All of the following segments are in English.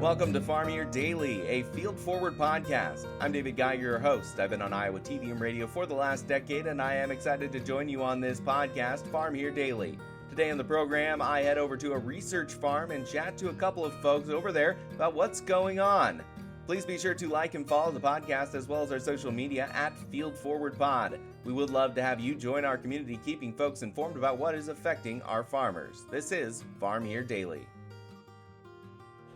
Welcome to Farm Here Daily, a field-forward podcast. I'm David Geiger, your host. I've been on Iowa TV and radio for the last decade, and I am excited to join you on this podcast, Farm Here Daily. Today on the program, I head over to a research farm and chat to a couple of folks over there about what's going on. Please be sure to like and follow the podcast as well as our social media at FieldForwardPod. We would love to have you join our community, keeping folks informed about what is affecting our farmers. This is Farm Here Daily.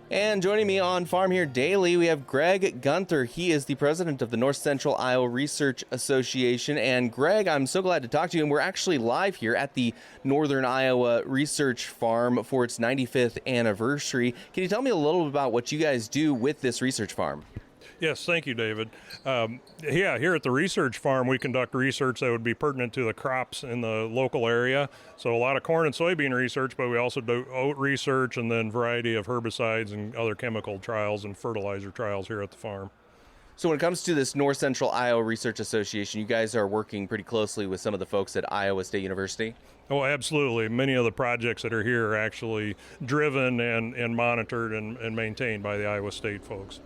And joining me on Farm Here Daily, we have Greg Guenther. He is the president of the North Central Iowa Research Association. And Greg, I'm so glad to talk to you. And we're actually live here at the Northern Iowa Research Farm for its 95th anniversary. Can you tell me a little bit about what you guys do with this research farm? Yes, thank you, David. Here at the research farm, we conduct research that would be pertinent to the crops in the local area. So a lot of corn and soybean research, but we also do oat research and then variety of herbicides and other chemical trials and fertilizer trials here at the farm. So when it comes to this North Central Iowa Research Association, you guys are working pretty closely with some of the folks at Iowa State University? Oh, absolutely. Many of the projects that are here are actually driven and monitored and maintained by the Iowa State folks.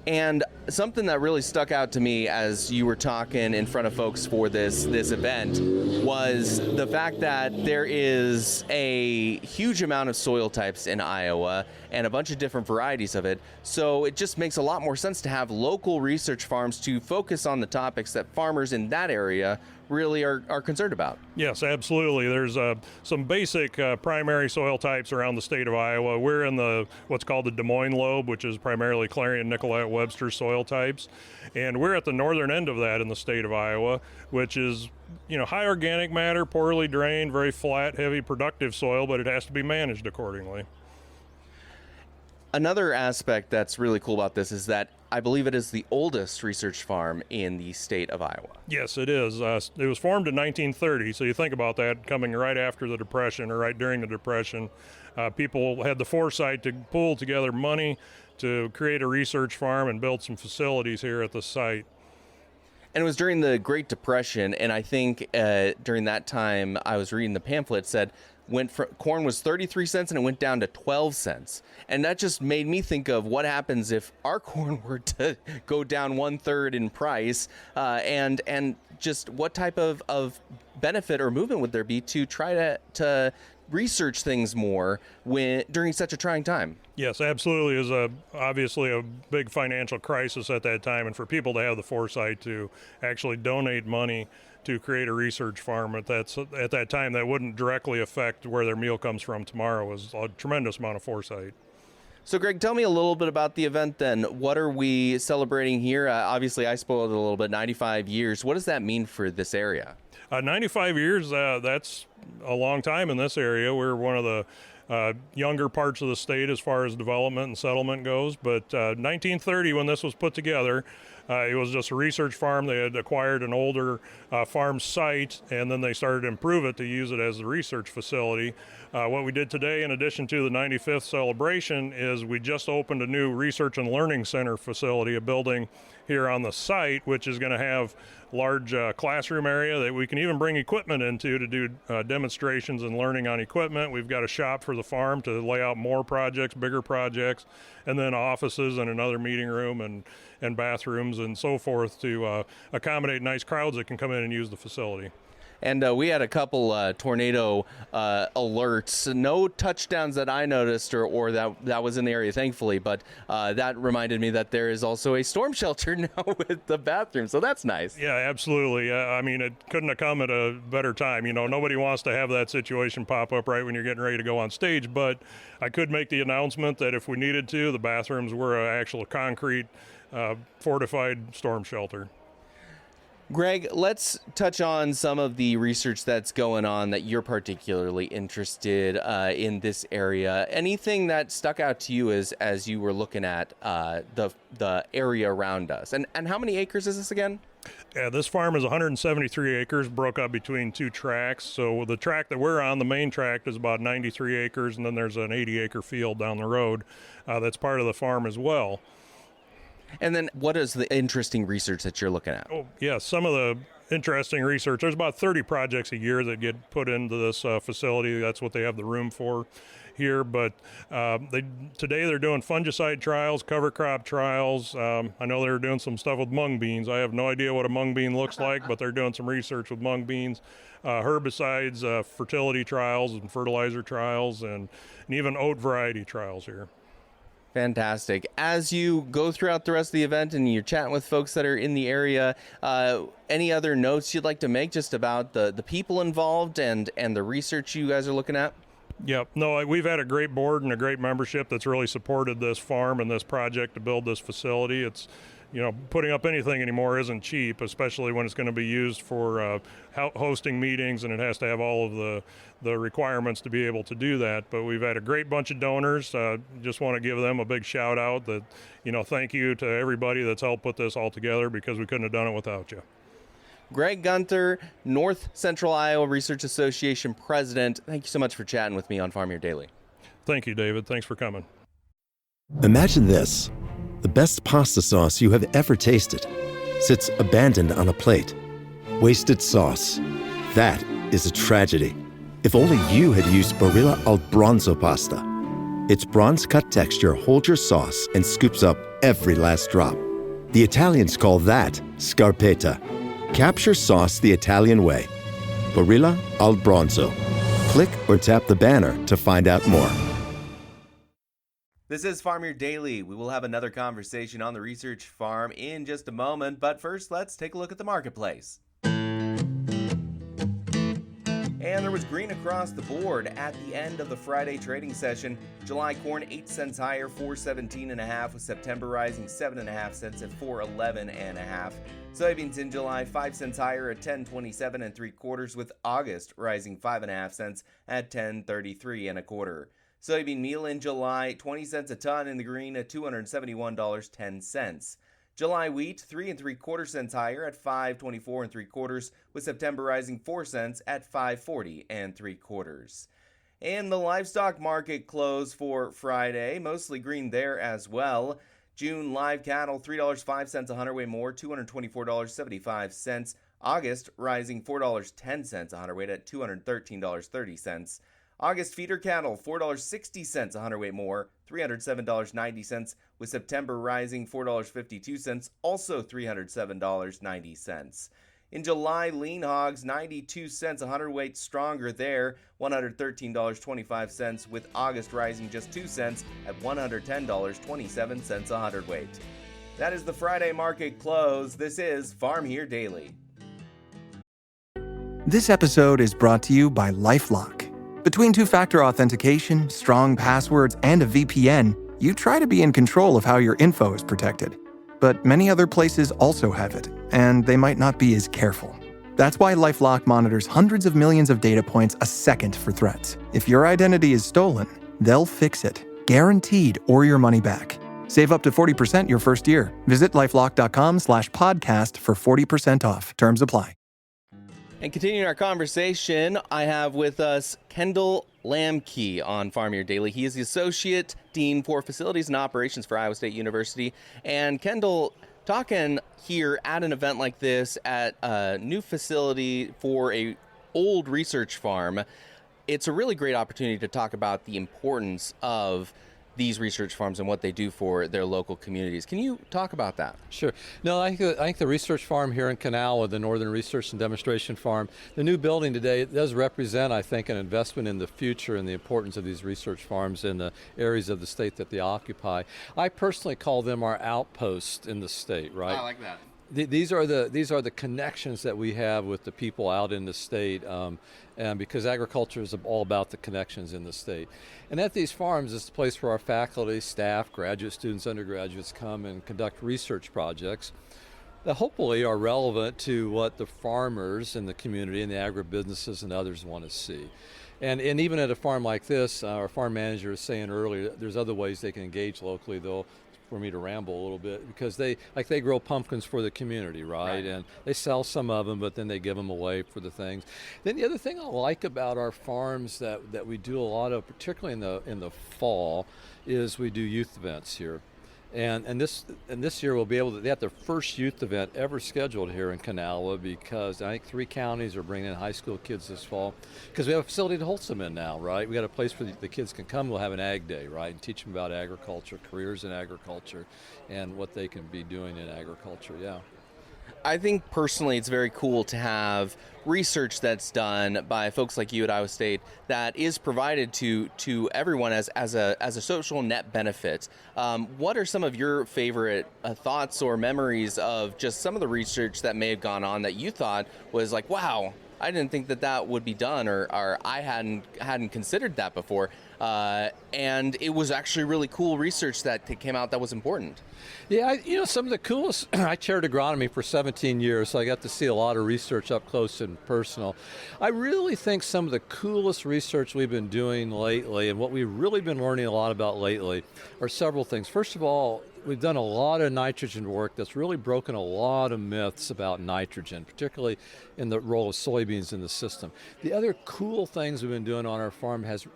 And something that really stuck out to me as you were talking in front of folks for this event was the fact that there is a huge amount of soil types in Iowa and a bunch of different varieties of it. So it just makes a lot more sense to have local research farms to focus on the topics that farmers in that area really are concerned about. Yes, absolutely. There's some basic primary soil types around the state of Iowa. We're in the what's called the Des Moines lobe, which is primarily Clarion, Nicollet, Webster soil types. And we're at the northern end of that in the state of Iowa, which is high organic matter, poorly drained, very flat, heavy, productive soil, but it has to be managed accordingly. Another aspect that's really cool about this is that I believe it is the oldest research farm in the state of Iowa. Yes, it is. It was formed in 1930, so you think about that coming right after the Depression or right during the Depression. People had the foresight to pull together money to create a research farm and build some facilities here at the site. And it was during the Great Depression, and I think during that time I was reading the pamphlet said corn was 33 cents and it went down to 12 cents. And that just made me think of what happens if our corn were to go down 1/3 in price, and just what type of benefit or movement would there be to try to research things more during such a trying time. Yes, absolutely. It was obviously a big financial crisis at that time, and for people to have the foresight to actually donate money to create a research farm at that time that wouldn't directly affect where their meal comes from tomorrow was a tremendous amount of foresight. So, Greg, tell me a little bit about the event then. What are we celebrating here? Obviously, I spoiled it a little bit, 95 years. What does that mean for this area? 95 years, that's a long time in this area. We're one of the younger parts of the state as far as development and settlement goes. But 1930, when this was put together, it was just a research farm. They had acquired an older farm site, and then they started to improve it to use it as a research facility. What we did today, in addition to the 95th celebration, is we just opened a new research and learning center facility, a building here on the site, which is going to have large classroom area that we can even bring equipment into to do demonstrations and learning on equipment. We've got a shop for the farm to lay out more projects, bigger projects, and then offices and another meeting room and bathrooms and so forth to accommodate nice crowds that can come in and use the facility. And we had a couple tornado alerts. No touchdowns that I noticed or that was in the area, thankfully. But that reminded me that there is also a storm shelter now with the bathroom. So that's nice. Yeah, absolutely. I mean, it couldn't have come at a better time. Nobody wants to have that situation pop up right when you're getting ready to go on stage. But I could make the announcement that if we needed to, the bathrooms were an actual concrete fortified storm shelter. Greg, let's touch on some of the research that's going on that you're particularly interested in this area. Anything that stuck out to you as you were looking at the area around us? And how many acres is this again? Yeah, this farm is 173 acres, broke up between two tracts. So the tract that we're on, the main tract, is about 93 acres, and then there's an 80-acre field down the road that's part of the farm as well. And then what is the interesting research that you're looking at? Oh, yeah, some of the interesting research. There's about 30 projects a year that get put into this facility. That's what they have the room for here. But today they're doing fungicide trials, cover crop trials. I know they're doing some stuff with mung beans. I have no idea what a mung bean looks like, but they're doing some research with mung beans, herbicides, fertility trials and fertilizer trials, and even oat variety trials here. Fantastic. As you go throughout the rest of the event and you're chatting with folks that are in the area, any other notes you'd like to make just about the people involved and the research you guys are looking at? Yep. No, we've had a great board and a great membership that's really supported this farm and this project to build this facility. It's, putting up anything anymore isn't cheap, especially when it's going to be used for hosting meetings, and it has to have all of the requirements to be able to do that. But we've had a great bunch of donors. Just want to give them a big shout out that, thank you to everybody that's helped put this all together, because we couldn't have done it without you. Greg Guenther, North Central Iowa Research Association President, thank you so much for chatting with me on Farm Here Daily. Thank you, David. Thanks for coming. Imagine this. The best pasta sauce you have ever tasted sits abandoned on a plate. Wasted sauce. That is a tragedy. If only you had used Barilla al Bronzo pasta. Its bronze-cut texture holds your sauce and scoops up every last drop. The Italians call that scarpetta. Capture sauce the Italian way. Barilla al Bronzo. Click or tap the banner to find out more. This is Farm Here Daily. We will have another conversation on the research farm in just a moment, but first let's take a look at the marketplace. And there was green across the board at the end of the Friday trading session. July corn 8 cents higher, 417.5, with September rising 7.5 cents at 411.5. Soybeans in July 5 cents higher at 10.27 3/4, with August rising 5.5 cents at 10.33 1/4. Soybean meal in July 20 cents a ton in the green at $271.10. July wheat 3 3/4 cents higher at 5.24 3/4, with September rising 4 cents at 5.40 3/4. And the livestock market closed for Friday, mostly green there as well. June live cattle $3.05 a hundredweight more, $224.75. August rising $4.10 a hundredweight at $213.30. August feeder cattle $4.60 a hundredweight more, $307.90, with September rising $4.52, also $307.90. In July, lean hogs 92 cents a hundredweight, stronger there, $113.25, with August rising just 2 cents at $110.27 a hundredweight. That is the Friday market close. This is Farm Here Daily. This episode is brought to you by LifeLock. Between two-factor authentication, strong passwords, and a VPN, you try to be in control of how your info is protected. But many other places also have it, and they might not be as careful. That's why LifeLock monitors hundreds of millions of data points a second for threats. If your identity is stolen, they'll fix it, guaranteed, or your money back. Save up to 40% your first year. Visit lifelock.com/podcast for 40% off. Terms apply. And continuing our conversation, I have with us Kendall Lamkey on Farm Here Daily. He is the Associate Dean for Facilities and Operations for Iowa State University. And Kendall, talking here at an event like this at a new facility for a old research farm, it's a really great opportunity to talk about the importance of these research farms and what they do for their local communities. Can you talk about that? Sure. No, I think the research farm here in Kanawha, the Northern Research and Demonstration Farm, the new building today, it does represent, I think, an investment in the future and the importance of these research farms in the areas of the state that they occupy. I personally call them our outposts in the state, right? I like that. These are the connections that we have with the people out in the state, and because agriculture is all about the connections in the state. And at these farms, it's the place where our faculty, staff, graduate students, undergraduates come and conduct research projects that hopefully are relevant to what the farmers in the community and the agribusinesses and others want to see. And even at a farm like this, our farm manager was saying earlier, there's other ways they can engage locally, though, for me to ramble a little bit, because they grow pumpkins for the community, right? And they sell some of them, but then they give them away for the things. Then the other thing I like about our farms that we do a lot of, particularly in the fall, is we do youth events here. And this year we'll be able to. They have their first youth event ever scheduled here in Kanawha, because I think 3 counties are bringing in high school kids this fall, because we have a facility to host them in now, right? We got a place where the kids can come. We'll have an ag day, right, and teach them about agriculture, careers in agriculture, and what they can be doing in agriculture. Yeah. I think personally it's very cool to have research that's done by folks like you at Iowa State that is provided to everyone as a social net benefit. What are some of your favorite thoughts or memories of just some of the research that may have gone on that you thought was like, wow, I didn't think that would be done, or I hadn't considered that before, and it was actually really cool research that came out that was important. Yeah, some of the coolest, I chaired agronomy for 17 years, so I got to see a lot of research up close and personal. I really think some of the coolest research we've been doing lately, and what we've really been learning a lot about lately, are several things. First of all, we've done a lot of nitrogen work that's really broken a lot of myths about nitrogen, particularly in the role of soybeans in the system. The other cool things we've been doing on our farm has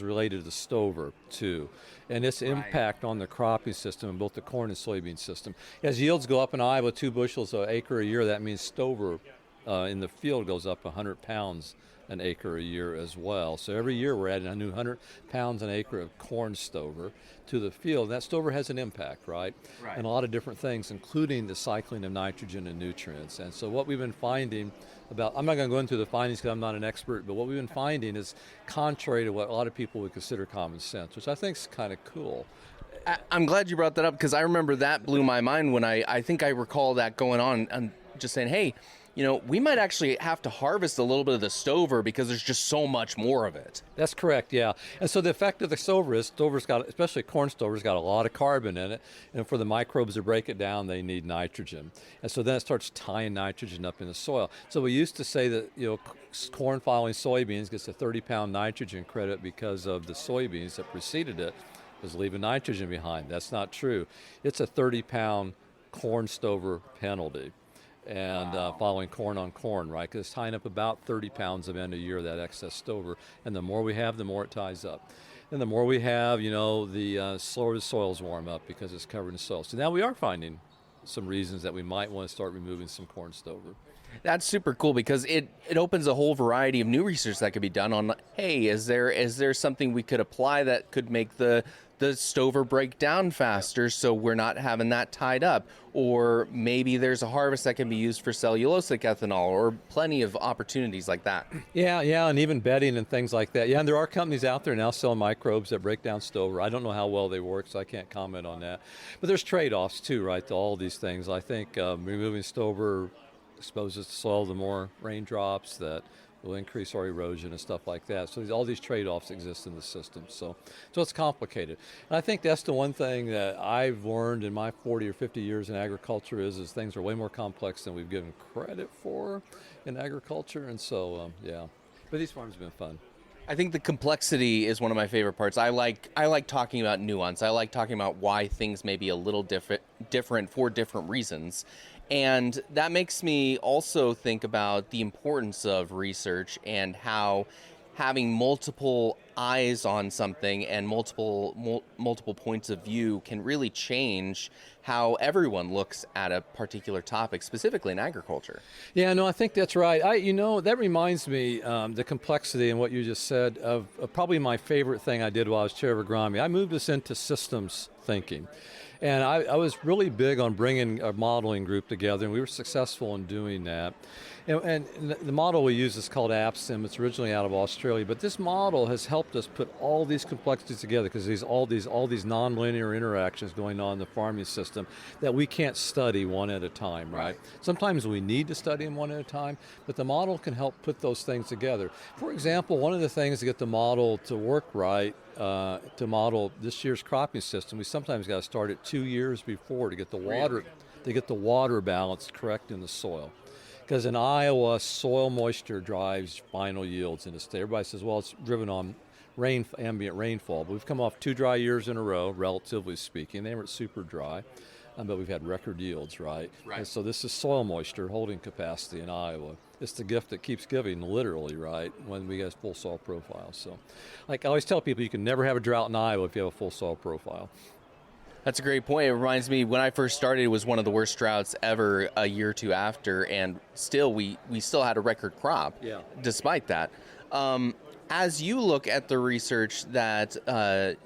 related to stover, too, and its impact on the cropping system in both the corn and soybean system. As yields go up in Iowa 2 bushels an acre a year, that means stover in the field goes up 100 pounds an acre a year as well. So every year we're adding a new 100 pounds an acre of corn stover to the field. That stover has an impact, right? And a lot of different things, including the cycling of nitrogen and nutrients. And so what we've been finding about, I'm not going to go into the findings because I'm not an expert, but what we've been finding is contrary to what a lot of people would consider common sense, which I think is kind of cool. I'm glad you brought that up, because I remember that blew my mind when I think I recall that going on and just saying, hey, we might actually have to harvest a little bit of the stover because there's just so much more of it. That's correct, yeah. And so the effect of the stover is, especially corn stover's got a lot of carbon in it, and for the microbes to break it down, they need nitrogen. And so then it starts tying nitrogen up in the soil. So we used to say that, corn following soybeans gets a 30-pound nitrogen credit because of the soybeans that preceded it was leaving nitrogen behind. That's not true. It's a 30-pound corn stover penalty. And following corn on corn, right? Because it's tying up about 30 pounds of end a year, that excess stover. And the more we have, the more it ties up. And the more we have, the slower the soils warm up because it's covered in soil. So now we are finding some reasons that we might want to start removing some corn stover. That's super cool, because it opens a whole variety of new research that could be done on, hey, is there something we could apply that could make the stover break down faster so we're not having that tied up? Or maybe there's a harvest that can be used for cellulosic ethanol, or plenty of opportunities like that. Yeah, and even bedding and things like that. Yeah, and there are companies out there now selling microbes that break down stover. I don't know how well they work, so I can't comment on that. But there's trade-offs too, right, to all these things. I think removing stover exposes the soil to more raindrops that will increase our erosion and stuff like that. So all these trade-offs exist in the system. So it's complicated. And I think that's the one thing that I've learned in my 40 or 50 years in agriculture is things are way more complex than we've given credit for in agriculture. And so, but these farms have been fun. I think the complexity is one of my favorite parts. I like talking about nuance. I like talking about why things may be a little different for different reasons. And that makes me also think about the importance of research and how having multiple eyes on something and multiple points of view can really change how everyone looks at a particular topic, specifically in agriculture. Yeah, no, I think that's right. That reminds me, the complexity in what you just said, of probably my favorite thing I did while I was chair of agronomy. I moved us into systems thinking. And I was really big on bringing a modeling group together, and we were successful in doing that. And the model we use is called AppSim. It's originally out of Australia, but this model has helped us put all these complexities together because all these nonlinear interactions going on in the farming system that we can't study one at a time, right? Sometimes we need to study them one at a time, but the model can help put those things together. For example, one of the things to get the model to work right, to model this year's cropping system, we sometimes got to start it 2 years before to get the water balance correct in the soil. Because in Iowa, soil moisture drives final yields in the state. Everybody says, well, it's driven on ambient rainfall. But we've come off 2 dry years in a row, relatively speaking. They weren't super dry, but we've had record yields, right? And so this is soil moisture holding capacity in Iowa. It's the gift that keeps giving, literally, right, when we get full soil profile. So, like I always tell people, you can never have a drought in Iowa if you have a full soil profile. That's a great point. It reminds me, when I first started, it was one of the worst droughts ever a year or two after, and still we still had a record crop despite that. As you look at the research that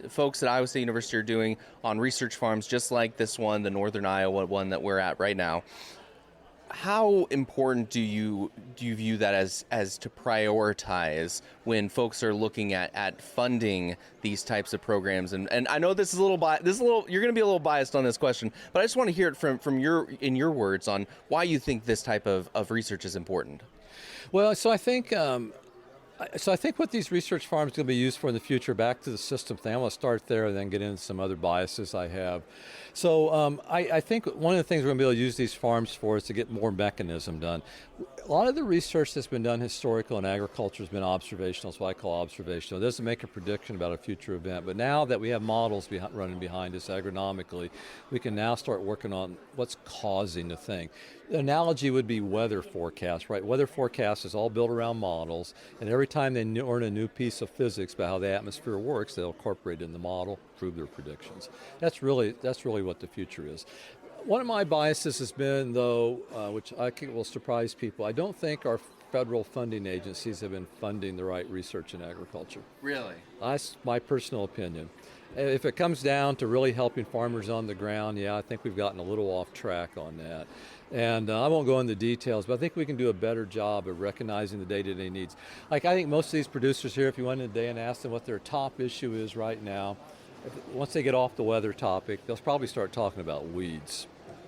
folks at Iowa State University are doing on research farms just like this one, the Northern Iowa one that we're at right now, how important do you view that as to prioritize when folks are looking at funding these types of programs? And I know this is a little you're going to be a little biased on this question, but I just want to hear it from your words on why you think this type of research is important. Well, so I think what these research farms are going to be used for in the future, back to the system thing, I want to start there and then get into some other biases I have. So I think one of the things we're going to be able to use these farms for is to get more mechanism done. A lot of the research that's been done historical in agriculture has been observational. That's what I call observational. It doesn't make a prediction about a future event, but now that we have models running behind us agronomically, we can now start working on what's causing the thing. The analogy would be weather forecast, right? Weather forecast is all built around models, and every time they learn a new piece of physics about how the atmosphere works, they'll incorporate it in the model, prove their predictions. That's really what the future is. One of my biases has been, though, which I think will surprise people, I don't think our federal funding agencies have been funding the right research in agriculture. Really? That's my personal opinion. If it comes down to really helping farmers on the ground, I think we've gotten a little off track on that. And I won't go into details, but I think we can do a better job of recognizing the day-to-day needs. Like, I think most of these producers here, if you went in today and asked them what their top issue is right now, once they get off the weather topic, they'll probably start talking about weeds.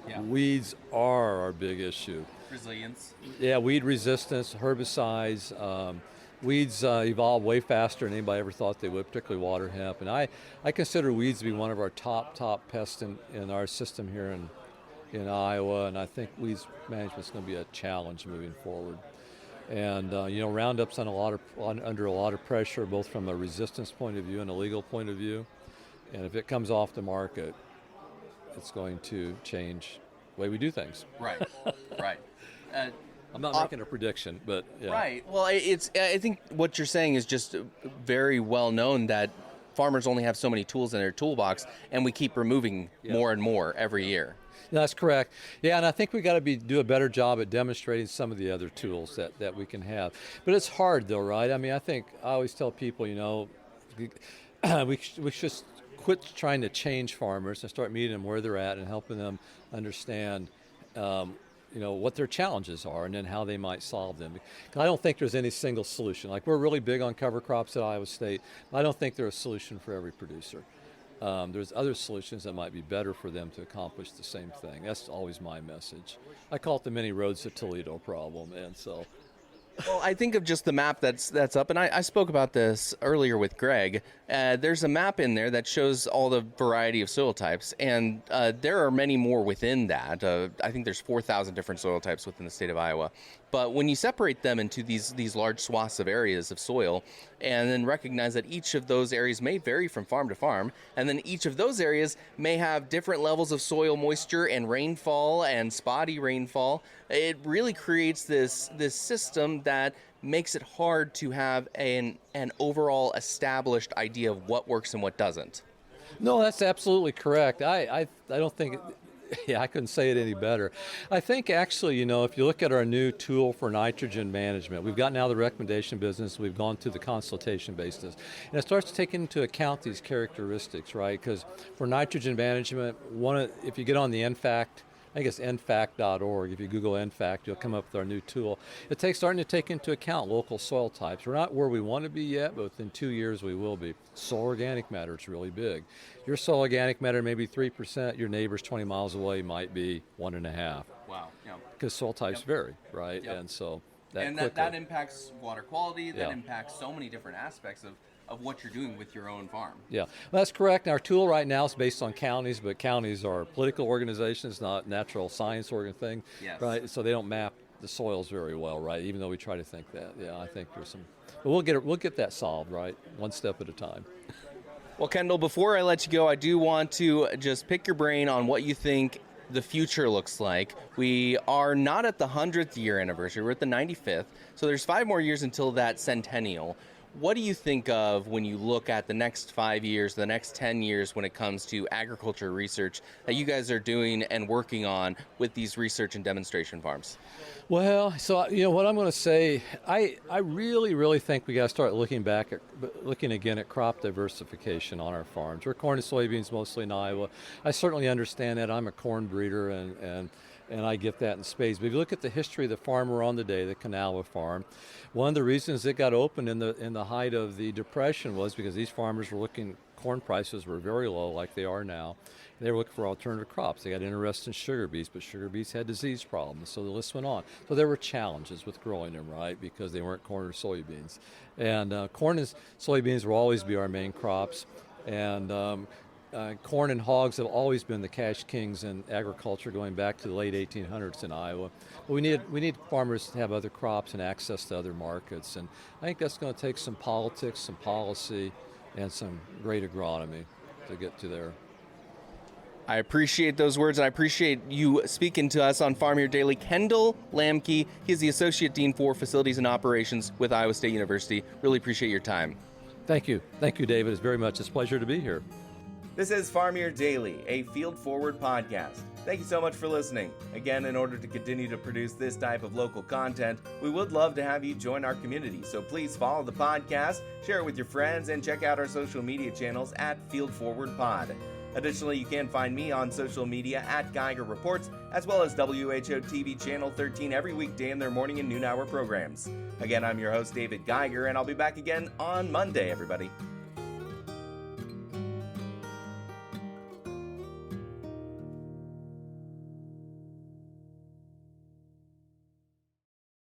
Yeah. Weeds are our big issue. Resilience. Yeah, weed resistance, herbicides. Weeds evolve way faster than anybody ever thought they would, particularly water hemp. And I consider weeds to be one of our top pests in our system here in Iowa, and I think weeds management is going to be a challenge moving forward. And Roundup's under a lot of pressure, both from a resistance point of view and a legal point of view. And if it comes off the market, it's going to change the way we do things. Right, right. I'm not making a prediction, but yeah. Right. Well, I think what you're saying is just very well known that farmers only have so many tools in their toolbox, and we keep removing more and more every year. That's correct. Yeah, and I think we got to do a better job at demonstrating some of the other tools that we can have. But it's hard, though, right? I mean, I always tell people, we should quit trying to change farmers and start meeting them where they're at and helping them understand what their challenges are and then how they might solve them. I don't think there's any single solution. Like, we're really big on cover crops at Iowa State, but I don't think there's a solution for every producer. There's other solutions that might be better for them to accomplish the same thing. That's always my message. I call it the many roads to Toledo problem, and so. Well, I think of just the map that's up, and I spoke about this earlier with Greg. There's a map in there that shows all the variety of soil types, and there are many more within that. I think there's 4,000 different soil types within the state of Iowa. But when you separate them into these large swaths of areas of soil, and then recognize that each of those areas may vary from farm to farm, and then each of those areas may have different levels of soil moisture and rainfall and spotty rainfall, it really creates this system that makes it hard to have an overall established idea of what works and what doesn't. No, that's absolutely correct. I don't think. I couldn't say it any better. I think actually, if you look at our new tool for nitrogen management, we've gotten out of the recommendation business, we've gone to the consultation business, and it starts taking into account these characteristics, right? Because for nitrogen management, if you get on the NFACT, I think it's nfact.org. If you Google NFACT, you'll come up with our new tool. It's starting to take into account local soil types. We're not where we want to be yet, but within 2 years we will be. Soil organic matter is really big. Your soil organic matter may be 3%. Your neighbors 20 miles away might be 1.5%. Wow. Yeah. Because soil types vary, right? Yep. And so that impacts water quality. That impacts so many different aspects of what you're doing with your own farm. Yeah, well, that's correct. Our tool right now is based on counties, but counties are political organizations, not natural science thing, right? So they don't map the soils very well, right? Even though we try to think that. Yeah, I think there's some, but we'll get that solved, right? One step at a time. Well, Kendall, before I let you go, I do want to just pick your brain on what you think the future looks like. We are not at the 100th year anniversary, we're at the 95th, so there's 5 more years until that centennial. What do you think of when you look at the next 5 years, the next 10 years when it comes to agriculture research that you guys are doing and working on with these research and demonstration farms? Well, so what I'm going to say, I really think we got to start looking again at crop diversification on our farms. We're corn and soybeans mostly in Iowa. I certainly understand that. I'm a corn breeder and I get that in spades. But if you look at the history of the farm we're on today, the Kanawha farm, one of the reasons it got opened in the height of the Depression was because these farmers were corn prices were very low like they are now. They were looking for alternative crops. They got interested in sugar beets, but sugar beets had disease problems, so the list went on. So there were challenges with growing them, right, because they weren't corn or soybeans. And corn and soybeans will always be our main crops. And corn and hogs have always been the cash kings in agriculture going back to the late 1800s in Iowa. But we need farmers to have other crops and access to other markets. And I think that's going to take some politics, some policy, and some great agronomy to get to there. I appreciate those words, and I appreciate you speaking to us on Farm Here Daily. Kendall Lamkey, he's the Associate Dean for Facilities and Operations with Iowa State University. Really appreciate your time. Thank you. Thank you, David. It's very much a pleasure to be here. This is Farm Here Daily, a Field Forward podcast. Thank you so much for listening. Again, in order to continue to produce this type of local content, we would love to have you join our community. So please follow the podcast, share it with your friends, and check out our social media channels at Field Forward Pod. Additionally, you can find me on social media at Geiger Reports, as well as WHO TV Channel 13 every weekday in their morning and noon hour programs. Again, I'm your host, David Geiger, and I'll be back again on Monday, everybody.